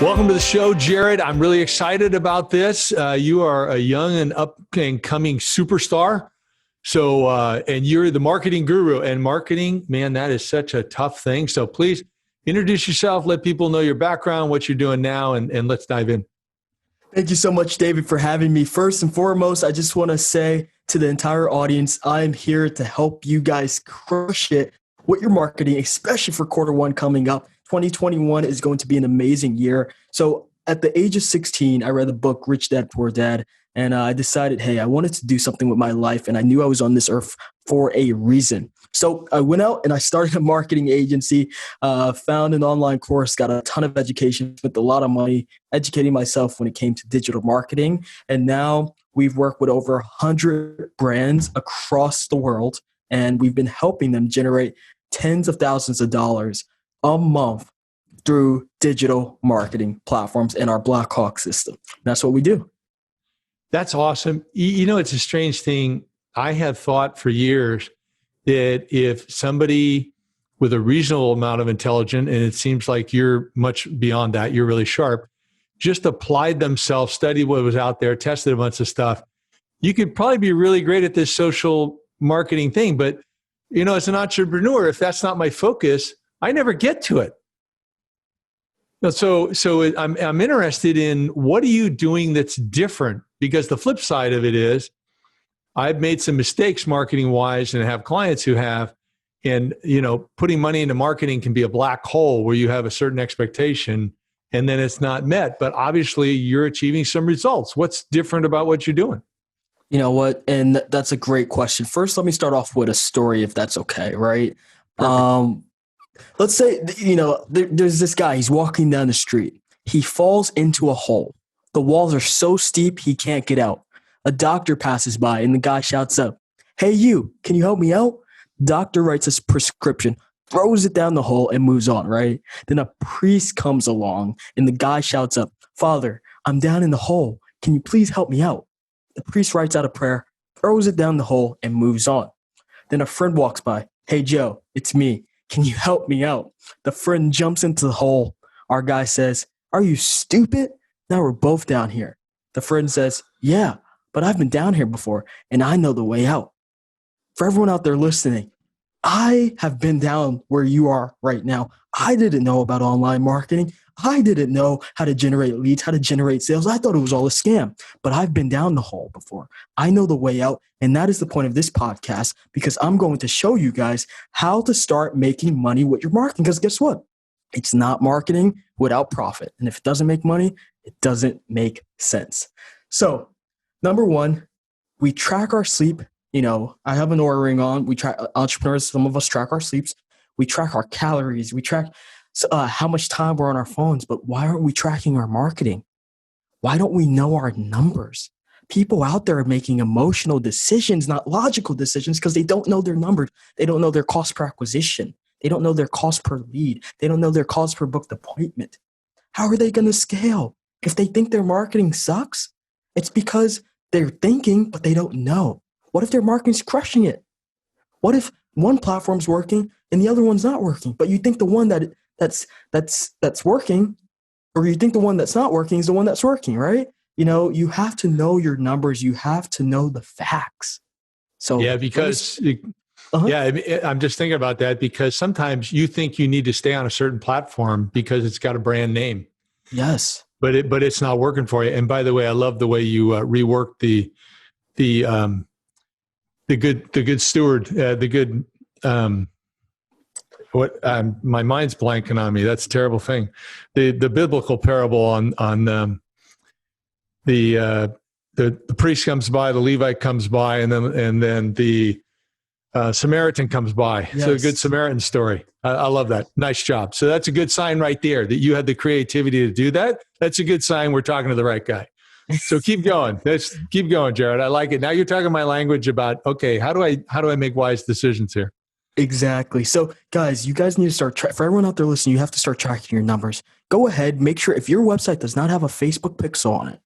Welcome to the show, Jared. I'm really excited about this. You are a young and up-and-coming superstar. So, and you're the marketing guru. And marketing, man, that is such a tough thing. So please introduce yourself, let people know your background, what you're doing now, and let's dive in. Thank you so much, David, for having me. First and foremost, I just want to say to the entire audience, I'm here to help you guys crush it with your marketing, especially for quarter one coming up. 2021 is going to be an amazing year. So at the age of 16, I read the book Rich Dad, Poor Dad, and I decided, hey, I wanted to do something with my life, and I knew I was on this earth for a reason. So I went out and I started a marketing agency, found an online course, got a ton of education, spent a lot of money educating myself when it came to digital marketing. And now we've worked with over 100 brands across the world, and we've been helping them generate tens of thousands of dollars a month through digital marketing platforms and our Blackhawk system. That's what we do. That's awesome. You know, it's a strange thing. I have thought for years that if somebody with a reasonable amount of intelligence, and it seems like you're much beyond that, you're really sharp, just applied themselves, studied what was out there, tested a bunch of stuff, you could probably be really great at this social marketing thing. But, you know, as an entrepreneur, if that's not my focus, I never get to it. So I'm interested in what are you doing that's different? Because the flip side of it is I've made some mistakes marketing wise and have clients who have, and, you know, putting money into marketing can be a black hole where you have a certain expectation and then it's not met. But obviously you're achieving some results. What's different about what you're doing? You know what? And that's a great question. First, let me start off with a story, if that's okay, right? Let's say, you know, there's this guy, he's walking down the street. He falls into a hole. The walls are so steep, he can't get out. A doctor passes by and the guy shouts out, "Hey, you, can you help me out?" Doctor writes a prescription, throws it down the hole and moves on, right? Then a priest comes along and the guy shouts up, "Father, I'm down in the hole. Can you please help me out?" The priest writes out a prayer, throws it down the hole and moves on. Then a friend walks by. "Hey, Joe, it's me. Can you help me out?" The friend jumps into the hole. Our guy says, "Are you stupid? Now we're both down here." The friend says, "Yeah, but I've been down here before and I know the way out." For everyone out there listening, I have been down where you are right now. I didn't know about online marketing. I didn't know how to generate leads, how to generate sales. I thought it was all a scam, but I've been down the hole before. I know the way out. And that is the point of this podcast, because I'm going to show you guys how to start making money with your marketing. Because guess what? It's not marketing without profit. And if it doesn't make money, it doesn't make sense. So number one, we track our sleep. You know, I have an Oura ring on. We track entrepreneurs. Some of us track our sleeps. We track our calories. We track how much time we're on our phones. But why aren't we tracking our marketing? Why don't we know our numbers? People out there are making emotional decisions, not logical decisions, because they don't know their numbers. They don't know their cost per acquisition. They don't know their cost per lead. They don't know their cost per booked appointment. How are they going to scale? If they think their marketing sucks, it's because they're thinking, but they don't know. What if their marketing's crushing it? What if one platform's working and the other one's not working? But you think the one that's working, or you think the one that's not working is the one that's working, right? You know, you have to know your numbers. You have to know the facts. So yeah, because I'm just thinking about that, because sometimes you think you need to stay on a certain platform because it's got a brand name. Yes, but it's not working for you. And by the way, I love the way you reworked the good steward, my mind's blanking on me. That's a terrible thing. The biblical parable on the priest comes by, the Levite comes by, and then the Samaritan comes by. Yes. So a good Samaritan story. I love that. Nice job. So that's a good sign right there that you had the creativity to do that. That's a good sign we're talking to the right guy. So keep going. Keep going, Jared. I like it. Now you're talking my language about, okay, how do I make wise decisions here? Exactly. So guys, you guys need to start, for everyone out there listening, you have to start tracking your numbers. Go ahead, make sure if your website does not have a Facebook pixel on it,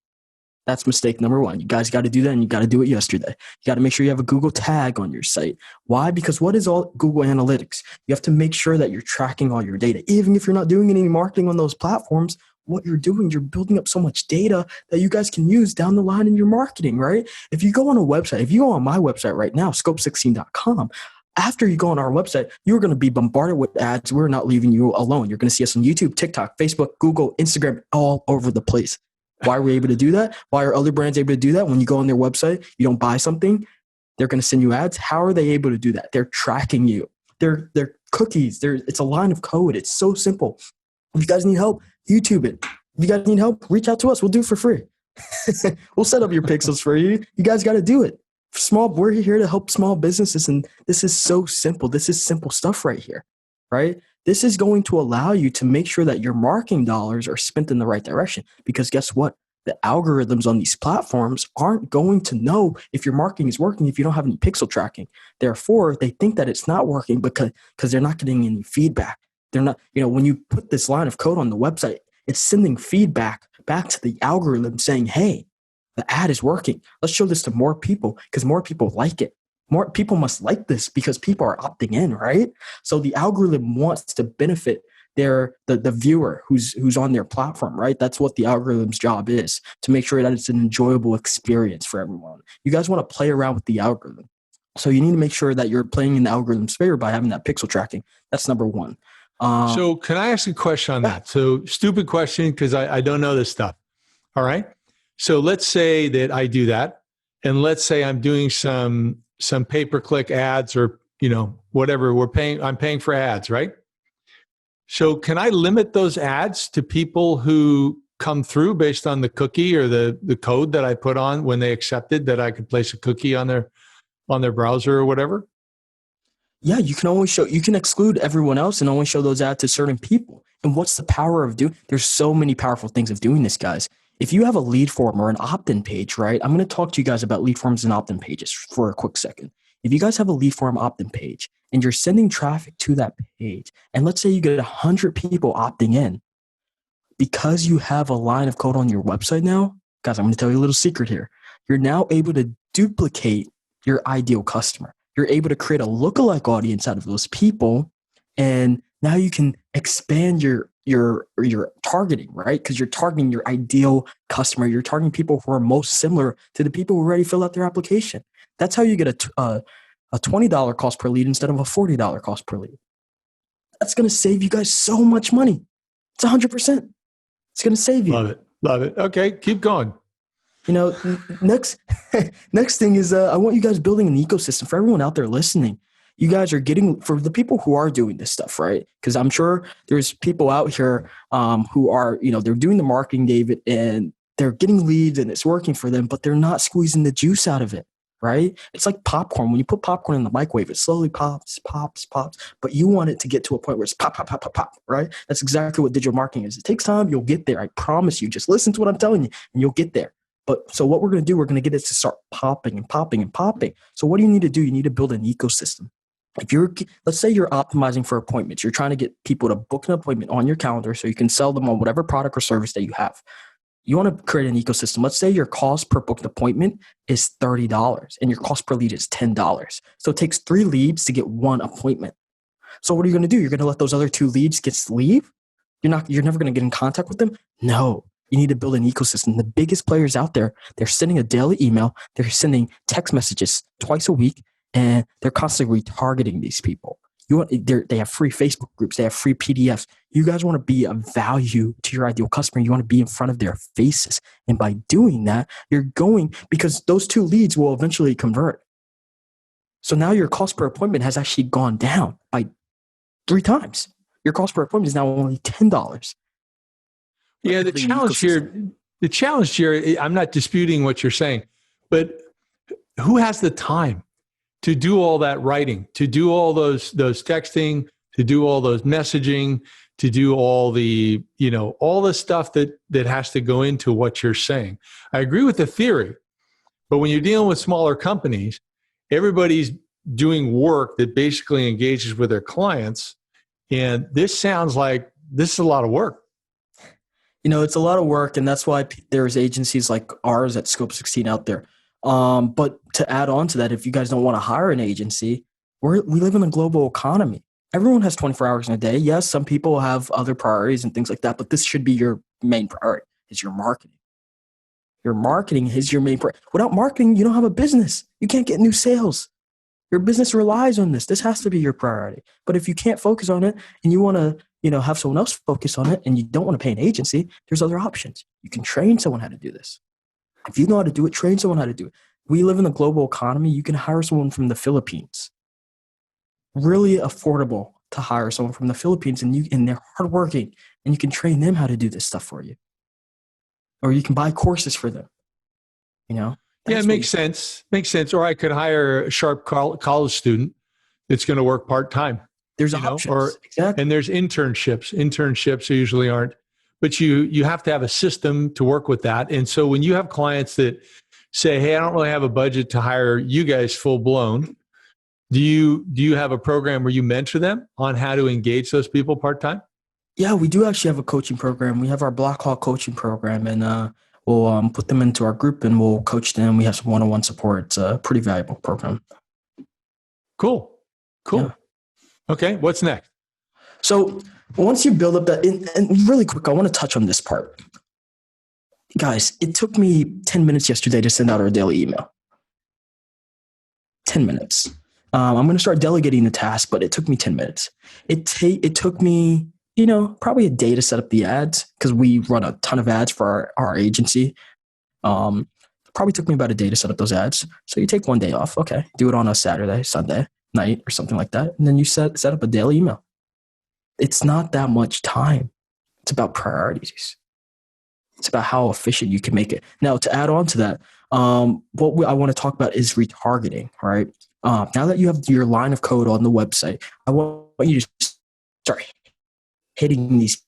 that's mistake number one. You guys got to do that, and you got to do it yesterday. You got to make sure you have a Google tag on your site. Why? Because what is all Google Analytics? You have to make sure that you're tracking all your data. Even if you're not doing any marketing on those platforms, what you're doing, you're building up so much data that you guys can use down the line in your marketing, right? If you go on a website, if you go on my website right now, scope16.com, after you go on our website, you're going to be bombarded with ads. We're not leaving you alone. You're going to see us on YouTube, TikTok, Facebook, Google, Instagram, all over the place. Why are we able to do that? Why are other brands able to do that? When you go on their website, you don't buy something, they're going to send you ads. How are they able to do that? They're tracking you. They're cookies. It's a line of code. It's so simple. If you guys need help, YouTube it. If you guys need help, reach out to us. We'll do it for free. We'll set up your pixels for you. You guys got to do it. We're here to help small businesses, and this is so simple. This is simple stuff right here, right? This is going to allow you to make sure that your marketing dollars are spent in the right direction, because guess what? The algorithms on these platforms aren't going to know if your marketing is working if you don't have any pixel tracking. Therefore, they think that it's not working because they're not getting any feedback. They're not, when you put this line of code on the website, it's sending feedback back to the algorithm saying, hey, the ad is working. Let's show this to more people because more people like it. More people must like this because people are opting in, right? So the algorithm wants to benefit the viewer who's on their platform, right? That's what the algorithm's job is, to make sure that it's an enjoyable experience for everyone. You guys want to play around with the algorithm. So you need to make sure that you're playing in the algorithm's favor by having that pixel tracking. That's number one. So can I ask a question on that? So stupid question, because I don't know this stuff. All right. So let's say that I do that. And let's say I'm doing some pay-per-click ads or, whatever I'm paying for ads, right? So can I limit those ads to people who come through based on the cookie or the code that I put on when they accepted that I could place a cookie on their browser or whatever? Yeah, you can exclude everyone else and only show those ads to certain people. And what's the power of there's so many powerful things of doing this, guys. If you have a lead form or an opt-in page, right? I'm going to talk to you guys about lead forms and opt-in pages for a quick second. If you guys have a lead form opt-in page and you're sending traffic to that page, and let's say you get 100 people opting in, because you have a line of code on your website now, guys, I'm going to tell you a little secret here. You're now able to duplicate your ideal customer. You're able to create a lookalike audience out of those people, and now you can expand your targeting, right? Because you're targeting your ideal customer. You're targeting people who are most similar to the people who already fill out their application. That's how you get a $20 cost per lead instead of a $40 cost per lead. That's going to save you guys so much money. It's 100%. It's going to save you. Love it. Okay, keep going. Next thing is I want you guys building an ecosystem for everyone out there listening. You guys are getting, for the people who are doing this stuff, right? Because I'm sure there's people out here who are, they're doing the marketing, David, and they're getting leads and it's working for them, but they're not squeezing the juice out of it, right? It's like popcorn. When you put popcorn in the microwave, it slowly pops, but you want it to get to a point where it's pop, pop, pop, pop, pop, right? That's exactly what digital marketing is. It takes time. You'll get there. I promise you. Just listen to what I'm telling you and you'll get there. But so what we're going to do, we're going to get it to start popping and popping and popping. So what do you need to do? You need to build an ecosystem. Let's say you're optimizing for appointments. You're trying to get people to book an appointment on your calendar so you can sell them on whatever product or service that you have. You want to create an ecosystem. Let's say your cost per booked appointment is $30 and your cost per lead is $10. So it takes 3 leads to get 1 appointment. So what are you going to do? You're going to let those other 2 leads leave? You're never going to get in contact with them? No. You need to build an ecosystem. The biggest players out there, they're sending a daily email. They're sending text messages twice a week, and they're constantly retargeting these people. They have free Facebook groups. They have free PDFs. You guys want to be of value to your ideal customer. You want to be in front of their faces. And by doing that, because those 2 leads will eventually convert. So now your cost per appointment has actually gone down by 3 times. Your cost per appointment is now only $10. Yeah, the challenge here, I'm not disputing what you're saying, but who has the time to do all that writing, to do all those texting, to do all those messaging, to do all the, all the stuff that has to go into what you're saying? I agree with the theory, but when you're dealing with smaller companies, everybody's doing work that basically engages with their clients. And this sounds like this is a lot of work. It's a lot of work, and that's why there's agencies like ours at Scope 16 out there. But to add on to that, if you guys don't want to hire an agency, we live in a global economy. Everyone has 24 hours in a day. Yes, some people have other priorities and things like that, but this should be your main priority? Is your marketing. Your marketing is your main priority. Without marketing, you don't have a business. You can't get new sales. Your business relies on this. This has to be your priority. But if you can't focus on it and you want to, have someone else focus on it and you don't want to pay an agency, there's other options. You can train someone how to do this. If you know how to do it, train someone how to do it. We live in a global economy. You can hire someone from the Philippines. Really affordable to hire someone from the Philippines, and they're hardworking, and you can train them how to do this stuff for you. Or you can buy courses for them. Yeah, it makes sense. Makes sense. Or I could hire a sharp college student that's going to work part-time. There's options. Exactly. And there's internships. Internships usually aren't, but you have to have a system to work with that. And so when you have clients that say, hey, I don't really have a budget to hire you guys full blown, do you have a program where you mentor them on how to engage those people part-time? Yeah, we do actually have a coaching program. We have our Blackhawk coaching program, and we'll put them into our group and we'll coach them. We have some one-on-one support. It's a pretty valuable program. Cool. Yeah. Okay, what's next? So once you build up that, and really quick, I want to touch on this part. Guys, it took me 10 minutes yesterday to send out our daily email. 10 minutes. I'm going to start delegating the task, but it took me 10 minutes. It took me, probably a day to set up the ads because we run a ton of ads for our agency. Probably took me about a day to set up those ads. So you take one day off. Okay. Do it on a Saturday, Sunday night or something like that. And then you set up a daily email. It's not that much time. It's about priorities. It's about how efficient you can make it. Now, to add on to that, what I want to talk about is retargeting, right? Now that you have your line of code on the website, I want you to start hitting these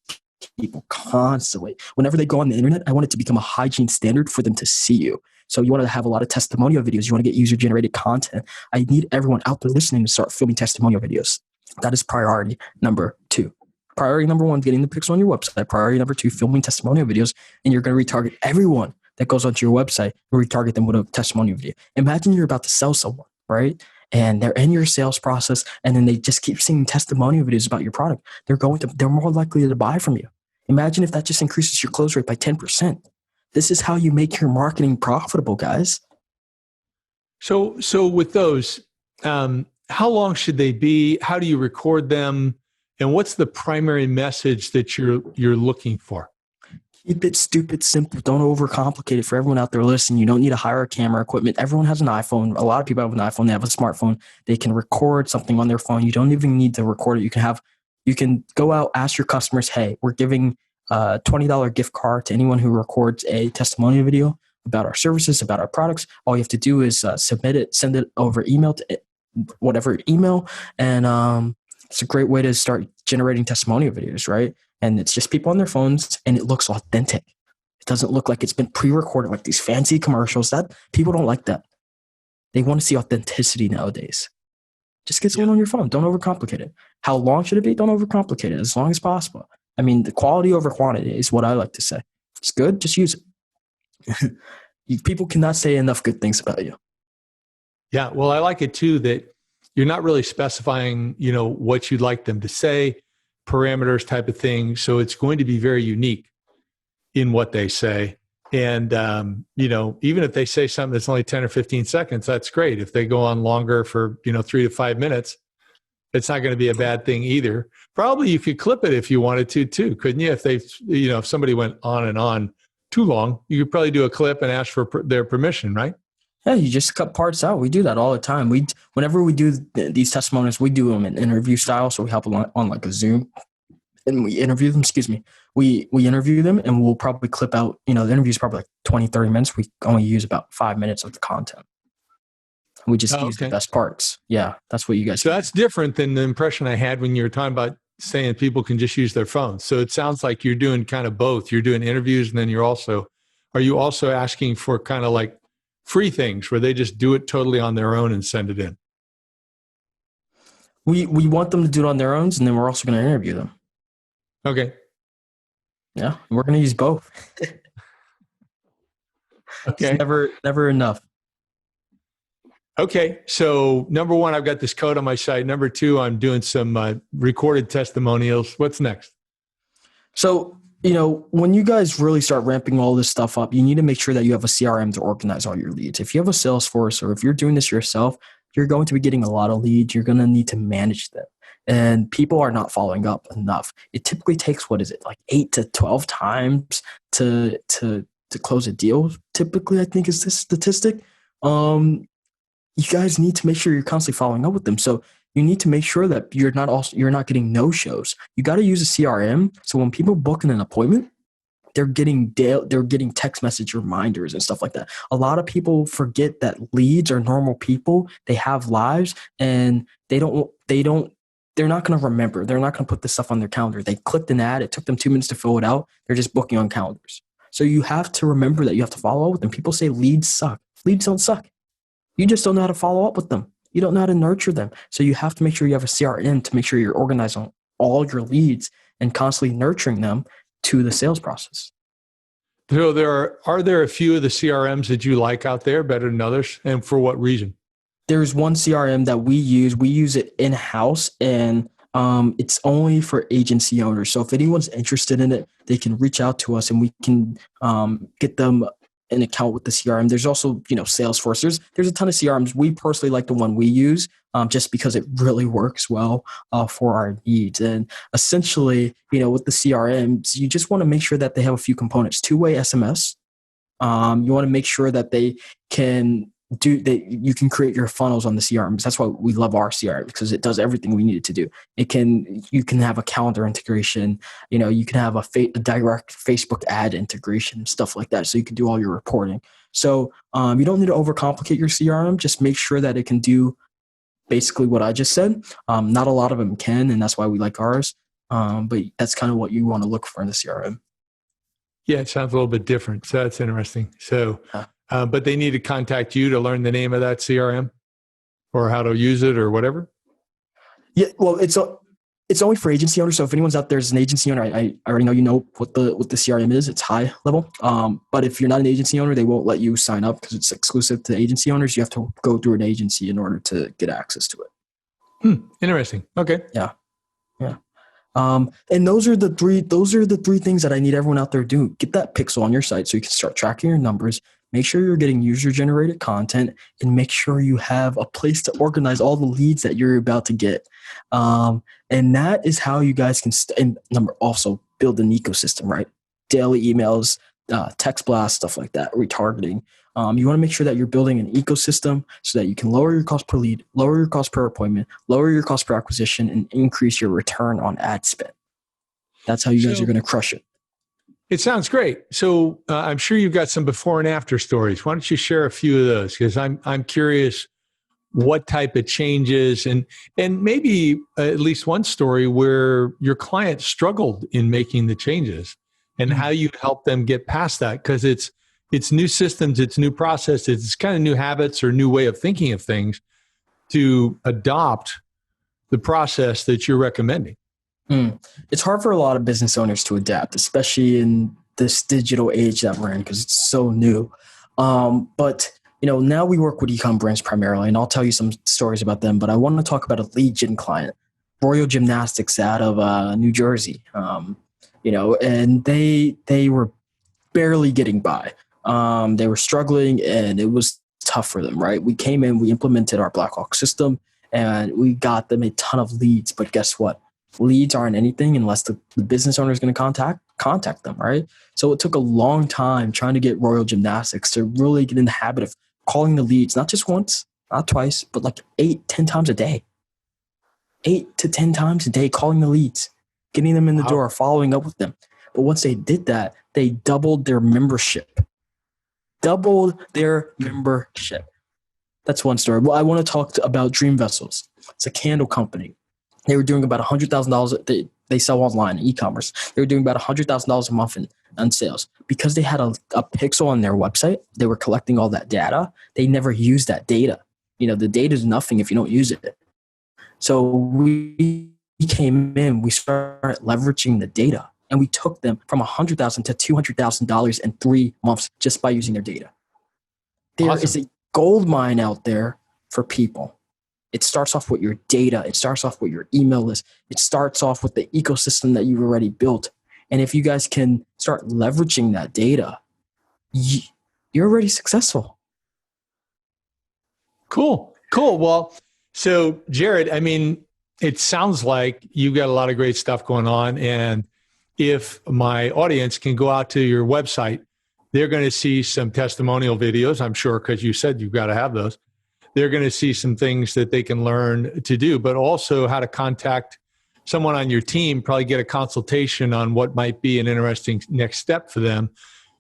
people constantly. Whenever they go on the internet, I want it to become a hygiene standard for them to see you. So you want to have a lot of testimonial videos. You want to get user-generated content. I need everyone out there listening to start filming testimonial videos. That is priority number 2. Priority number 1, getting the pixel on your website. Priority number 2, filming testimonial videos. And you're going to retarget everyone that goes onto your website and retarget them with a testimonial video. Imagine you're about to sell someone, right? And they're in your sales process, and then they just keep seeing testimonial videos about your product. They're more likely to buy from you. Imagine if that just increases your close rate by 10%. This is how you make your marketing profitable, guys. So with those, how long should they be? How do you record them? And what's the primary message that you're looking for? Keep it stupid simple. Don't overcomplicate it for everyone out there listening. You don't need to hire a camera equipment. Everyone has an iPhone. A lot of people have an iPhone. They have a smartphone. They can record something on their phone. You don't even need to record it. You can go out, ask your customers, hey, we're giving a $20 gift card to anyone who records a testimonial video about our services, about our products. All you have to do is submit it, send it over email to whatever email. And it's a great way to start generating testimonial videos, right? And it's just people on their phones, and it looks authentic. It doesn't look like it's been pre-recorded like these fancy commercials. That people don't like that. They want to see authenticity nowadays. Just get someone on your phone. Don't overcomplicate it. How long should it be? Don't overcomplicate it. As long as possible. I mean, the quality over quantity is what I like to say. If it's good, just use it. People cannot say enough good things about you. Yeah, well, I like it too that you're not really specifying, what you'd like them to say, parameters type of thing. So it's going to be very unique in what they say. And, even if they say something that's only 10 or 15 seconds, that's great. If they go on longer for, 3 to 5 minutes, it's not going to be a bad thing either. Probably you could clip it if you wanted to too, couldn't you? If if somebody went on and on too long, you could probably do a clip and ask for their permission, right? Yeah, you just cut parts out. We do that all the time. Whenever we do these testimonials, we do them in interview style. So we hop on like a Zoom and we interview them. We interview them and we'll probably clip out, the interview is probably like 20, 30 minutes. We only use about 5 minutes of the content. We just use the best parts. Yeah, that's what you guys. So that's different than the impression I had when you were talking about saying people can just use their phones. So it sounds like you're doing kind of both. You're doing interviews and then are you also asking for kind of like free things where they just do it totally on their own and send it in? We want them to do it on their own, and then we're also going to interview them. Okay. Yeah, we're going to use both. Okay. It's never enough. Okay. So number 1, I've got this code on my site. Number 2, I'm doing some recorded testimonials. What's next? So When you guys really start ramping all this stuff up, you need to make sure that you have a CRM to organize all your leads. If you have a Salesforce or if you're doing this yourself, you're going to be getting a lot of leads. You're going to need to manage them. And people are not following up enough. It typically takes, what is it, like 8 to 12 times to close a deal. Typically, I think is this statistic. You guys need to make sure you're constantly following up with them. So you need to make sure that you're not getting no shows. You got to use a CRM. So when people book an appointment, they're getting text message reminders and stuff like that. A lot of people forget that leads are normal people. They have lives, and they're not going to remember. They're not going to put this stuff on their calendar. They clicked an ad. It took them 2 minutes to fill it out. They're just booking on calendars. So you have to remember that you have to follow up with them. People say leads suck. Leads don't suck. You just don't know how to follow up with them. You don't know how to nurture them. So you have to make sure you have a CRM to make sure you're organized on all your leads and constantly nurturing them to the sales process. So are there a few of the CRMs that you like out there better than others, and for what reason? There's one CRM that we use. We use it in-house, and it's only for agency owners. So if anyone's interested in it, they can reach out to us, and we can get them an account with the CRM. There's also, Salesforce. There's a ton of CRMs. We personally like the one we use just because it really works well for our needs. And essentially, with the CRMs, you just want to make sure that they have a few components. Two-way SMS. You want to make sure that they can you can create your funnels on the CRMs. That's why we love our CRM, because it does everything we need it to do. You can have a calendar integration. You can have a direct Facebook ad integration, stuff like that. So you can do all your reporting. So you don't need to overcomplicate your CRM. Just make sure that it can do basically what I just said. Not a lot of them can, and that's why we like ours. But that's kind of what you want to look for in the CRM. Yeah, it sounds a little bit different. So that's interesting. So, but they need to contact you to learn the name of that CRM or how to use it or whatever? Yeah, well, it's only for agency owners. So if anyone's out there as an agency owner, I already know what the CRM is. It's high level. But if you're not an agency owner, they won't let you sign up because it's exclusive to agency owners. You have to go through an agency in order to get access to it. Interesting. Okay. Yeah. And those are the three things that I need everyone out there to do. Get that pixel on your site so you can start tracking your numbers. Make sure you're getting user-generated content, and make sure you have a place to organize all the leads that you're about to get. And that is how you guys can also build an ecosystem, right? Daily emails, text blasts, stuff like that, retargeting. You want to make sure that you're building an ecosystem so that you can lower your cost per lead, lower your cost per appointment, lower your cost per acquisition, and increase your return on ad spend. That's how you guys are going to crush it. It sounds great. So I'm sure you've got some before and after stories. Why don't you share a few of those? Because I'm curious what type of changes and maybe at least one story where your client struggled in making the changes and how you help them get past that, because it's new systems, it's new processes, it's kind of new habits or new way of thinking of things to adopt the process that you're recommending. It's hard for a lot of business owners to adapt, especially in this digital age that we're in, because it's so new. But now we work with e-com brands primarily, and I'll tell you some stories about them. But I want to talk about a lead gen client, Royal Gymnastics out of New Jersey. And they were barely getting by. They were struggling, and it was tough for them, right? We came in, we implemented our Blackhawk system, and we got them a ton of leads. But guess what? Leads aren't anything unless the business owner is going to contact them, right? So it took a long time trying to get Royal Gymnastics to really get in the habit of calling the leads, not just once, not twice, but like 8-10 times a day. 8 to 10 times a day, calling the leads, getting them in the door, following up with them. But once they did that, they doubled their membership. That's one story. Well, I want to talk about Dream Vessels. It's a candle company. They were doing about $100,000. They sell online, e-commerce. They were doing about $100,000 a month in sales. Because they had a pixel on their website, they were collecting all that data. They never used that data. The data is nothing if you don't use it. So we came in, we started leveraging the data, and we took them from $100,000 to $200,000 in 3 months just by using their data. There is a gold mine out there for people. It starts off with your data. It starts off with your email list. It starts off with the ecosystem that you've already built. And if you guys can start leveraging that data, you're already successful. Cool. Well, so Jared, I mean, it sounds like you've got a lot of great stuff going on. And if my audience can go out to your website, they're going to see some testimonial videos, I'm sure, because you said you've got to have those. They're going to see some things that they can learn to do, but also how to contact someone on your team, probably get a consultation on what might be an interesting next step for them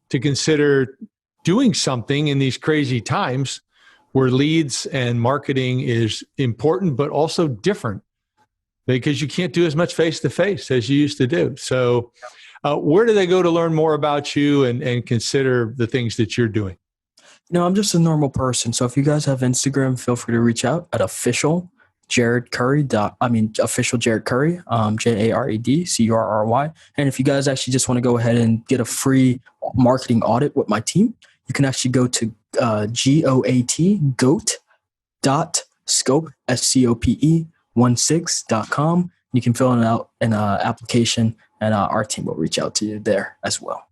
to consider doing something in these crazy times where leads and marketing is important, but also different, because you can't do as much face-to-face as you used to do. So where do they go to learn more about you and consider the things that you're doing? I'm just a normal person. So if you guys have Instagram, feel free to reach out at official Jared Curry, official Jared Curry, JaredCurry. And if you guys actually just want to go ahead and get a free marketing audit with my team, you can actually go to goat.scope, SCOPE16.com. You can fill out an application, and our team will reach out to you there as well.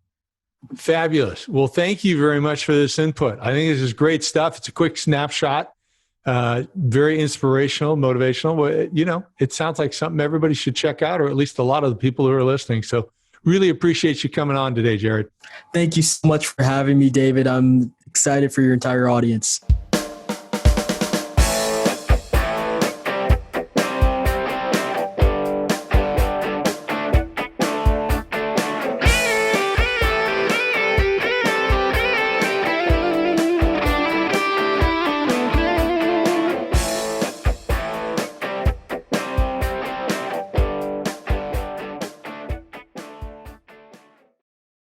Fabulous. Well, thank you very much for this input. I think this is great stuff. It's a quick snapshot, very inspirational, motivational. It sounds like something everybody should check out, or at least a lot of the people who are listening. So really appreciate you coming on today, Jared. Thank you so much for having me, David. I'm excited for your entire audience.